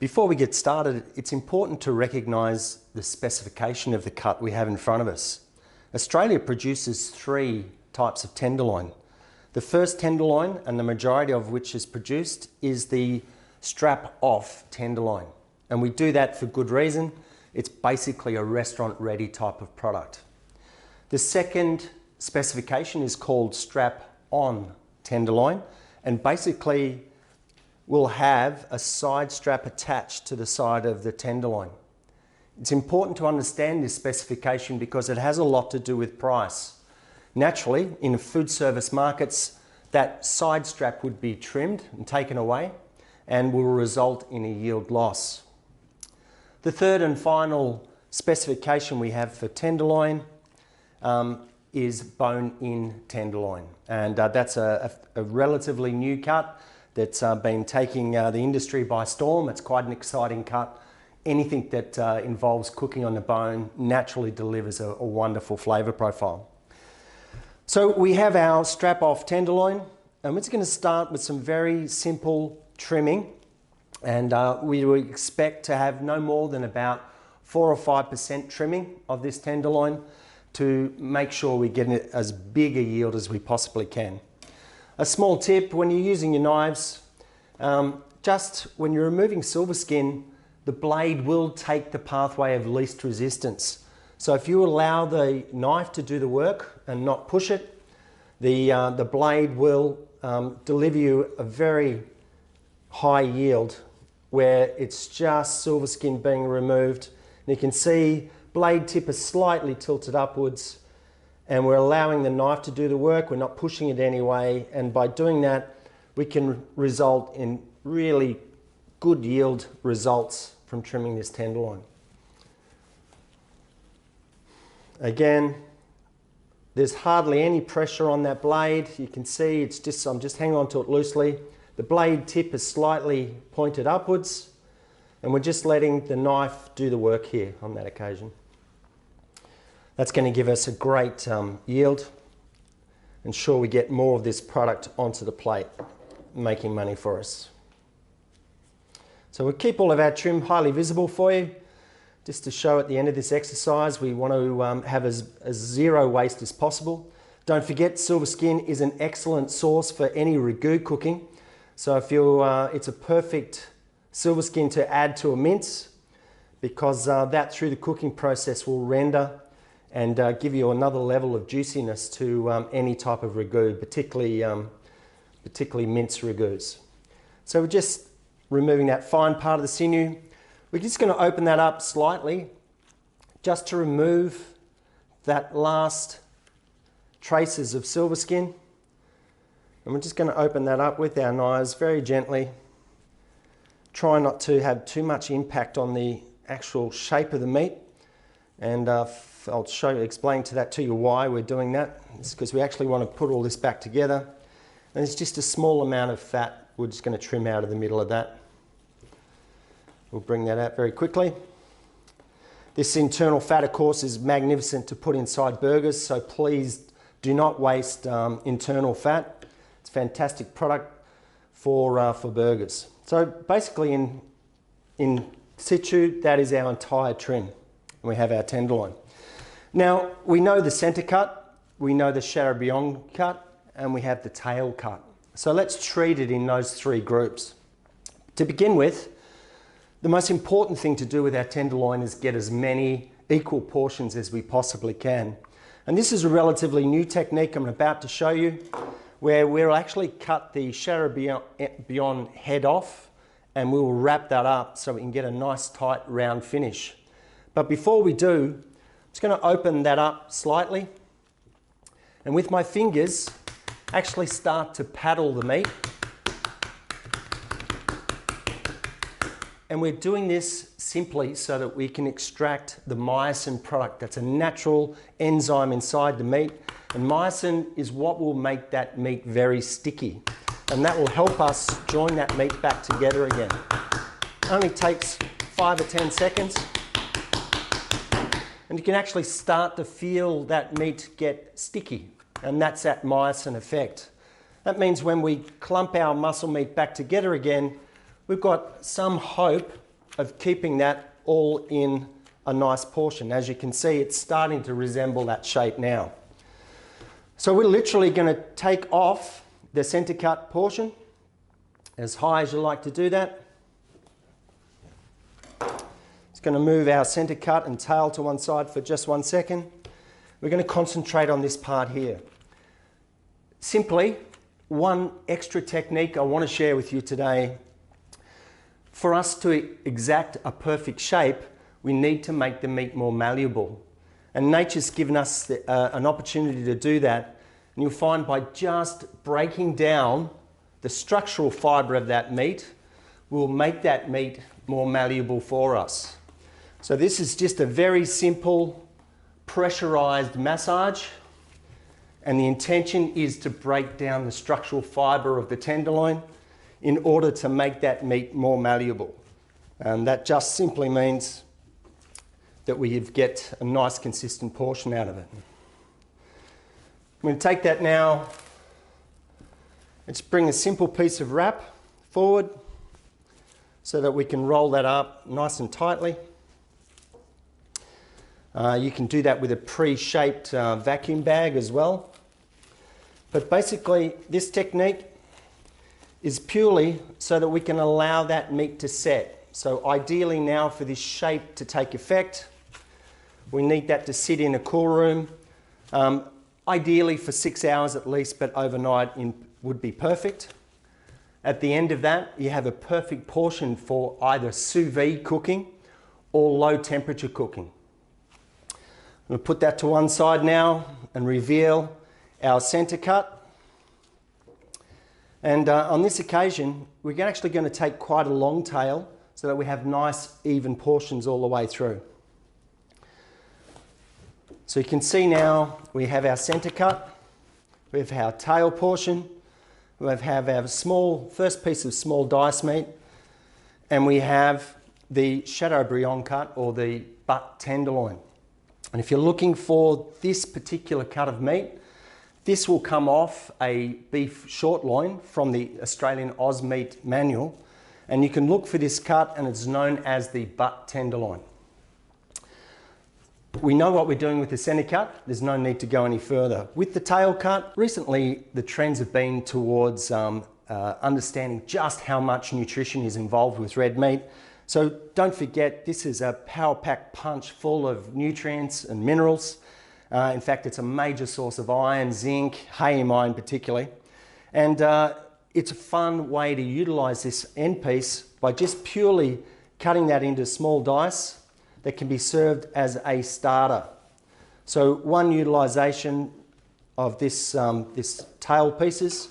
Before we get started, it's important to recognise the specification of the cut we have in front of us. Australia produces 3 types of tenderloin. The first tenderloin, and the majority of which is produced, is the strap-off tenderloin. And we do that for good reason. It's basically a restaurant-ready type of product. The second specification is called strap-on tenderloin, and basically will have a side strap attached to the side of the tenderloin. It's important to understand this specification because it has a lot to do with price. Naturally, in food service markets, that side strap would be trimmed and taken away and will result in a yield loss. The third and final specification we have for tenderloin is bone-in tenderloin, and that's a relatively new cut that's been taking the industry by storm. It's quite an exciting cut. Anything that involves cooking on the bone naturally delivers a wonderful flavour profile. So we have our strap-off tenderloin, and we're just going to start with some very simple trimming, and we would expect to have no more than about 4 or 5% trimming of this tenderloin to make sure we get as big a yield as we possibly can. A small tip: when you're using your knives, just when you're removing silver skin, the blade will take the pathway of least resistance. So if you allow the knife to do the work and not push it, the blade will deliver you a very high yield where it's just silver skin being removed. And you can see blade tip is slightly tilted upwards, and we're allowing the knife to do the work. We're not pushing it anyway, and by doing that we can result in really good yield results from trimming this tenderloin. Again, there's hardly any pressure on that blade. You can see it's just, I'm just hanging on to it loosely. The blade tip is slightly pointed upwards, and we're just letting the knife do the work here on that occasion. That's going to give us a great yield, ensure we get more of this product onto the plate, making money for us. So we'll keep all of our trim highly visible for you. Just to show at the end of this exercise, we want to have as zero waste as possible. Don't forget, silver skin is an excellent source for any ragu cooking. So if you, it's a perfect silver skin to add to a mince, because that through the cooking process will render and give you another level of juiciness to any type of ragu, particularly minced ragus. So we're just removing that fine part of the sinew. We're just going to open that up slightly just to remove that last traces of silver skin. And we're just going to open that up with our knives very gently. Try not to have too much impact on the actual shape of the meat. And I'll explain that to you why we're doing that. It's because we actually want to put all this back together. And it's just a small amount of fat we're just going to trim out of the middle of that. We'll bring that out very quickly. This internal fat, of course, is magnificent to put inside burgers, so please do not waste internal fat. It's a fantastic product for burgers. So basically in situ, that is our entire trim. And we have our tenderloin. Now, we know the centre cut, we know the charbonn cut, and we have the tail cut. So let's treat it in those 3 groups. To begin with, the most important thing to do with our tenderloin is get as many equal portions as we possibly can. And this is a relatively new technique I'm about to show you, where we'll actually cut the charbonn head off, and we will wrap that up so we can get a nice tight round finish. But before we do, I'm just going to open that up slightly, and with my fingers actually start to paddle the meat. And we're doing this simply so that we can extract the myosin product. That's a natural enzyme inside the meat, and myosin is what will make that meat very sticky, and that will help us join that meat back together again. It only takes 5 or 10 seconds, and you can actually start to feel that meat get sticky, and that's that myosin effect. That means when we clump our muscle meat back together again, we've got some hope of keeping that all in a nice portion. As you can see, it's starting to resemble that shape now. So we're literally going to take off the center cut portion as high as you like to do that. It's going to move our center cut and tail to one side for just 1 second. We're going to concentrate on this part here. Simply, one extra technique I want to share with you today. For us to exact a perfect shape, we need to make the meat more malleable. And nature's given us an opportunity to do that. And you'll find by just breaking down the structural fibre of that meat, we'll make that meat more malleable for us. So this is just a very simple pressurized massage, and the intention is to break down the structural fibre of the tenderloin in order to make that meat more malleable. And that just simply means that we get a nice consistent portion out of it. I'm going to take that now. Let's bring a simple piece of wrap forward so that we can roll that up nice and tightly. You can do that with a pre-shaped vacuum bag as well. But basically, this technique is purely so that we can allow that meat to set. So ideally now for this shape to take effect, we need that to sit in a cool room, ideally for 6 hours at least, but overnight would be perfect. At the end of that, you have a perfect portion for either sous vide cooking or low temperature cooking. I'm going to put that to one side now and reveal our center cut. And on this occasion, we're actually going to take quite a long tail so that we have nice even portions all the way through. So you can see now we have our center cut, we have our tail portion, we have our first piece of small dice meat, and we have the Chateaubriand cut or the butt tenderloin. And if you're looking for this particular cut of meat, this will come off a beef short loin from the Australian Oz Meat Manual. And you can look for this cut, and it's known as the butt tenderloin. We know what we're doing with the center cut. There's no need to go any further. With the tail cut, recently the trends have been towards understanding just how much nutrition is involved with red meat. So don't forget, this is a power-packed punch full of nutrients and minerals. In fact, it's a major source of iron, zinc, haem iron particularly. And it's a fun way to utilize this end piece by just purely cutting that into small dice that can be served as a starter. So one utilization of this tail pieces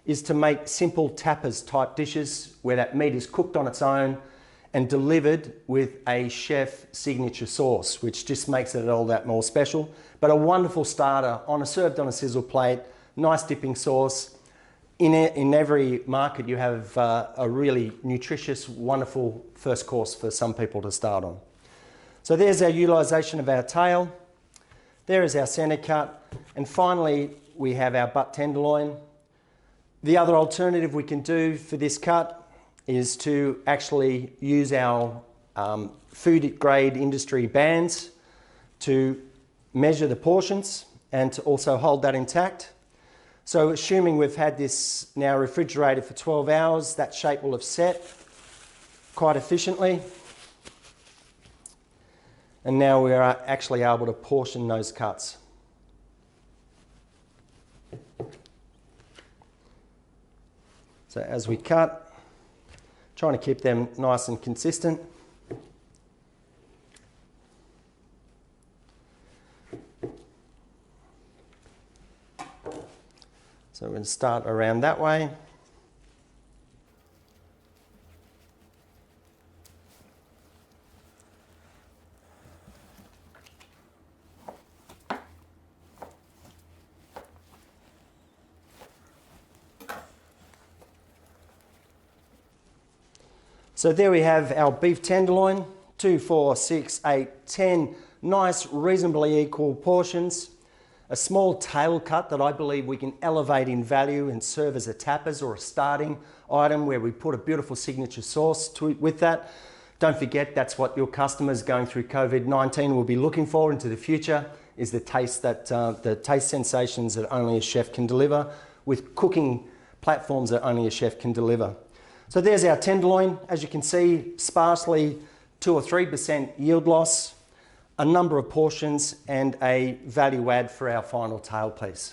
is to make simple tapas type dishes where that meat is cooked on its own and delivered with a chef signature sauce, which just makes it all that more special. But a wonderful starter served on a sizzle plate, nice dipping sauce. In every market you have a really nutritious, wonderful first course for some people to start on. So there's our utilization of our tail. There is our center cut. And finally, we have our butt tenderloin. The other alternative we can do for this cut is to actually use our food grade industry bands to measure the portions and to also hold that intact. So assuming we've had this now refrigerated for 12 hours, that shape will have set quite efficiently. And now we are actually able to portion those cuts. So as we cut, trying to keep them nice and consistent. So we're going to start around that way. So there we have our beef tenderloin, 2, 4, 6, 8, 10 nice, reasonably equal portions. A small tail cut that I believe we can elevate in value and serve as a tapas or a starting item where we put a beautiful signature sauce with that. Don't forget, that's what your customers going through COVID-19 will be looking for into the future, is the taste sensations that only a chef can deliver, with cooking platforms that only a chef can deliver. So there's our tenderloin. As you can see, sparsely 2 or 3% yield loss, a number of portions, and a value add for our final tail piece.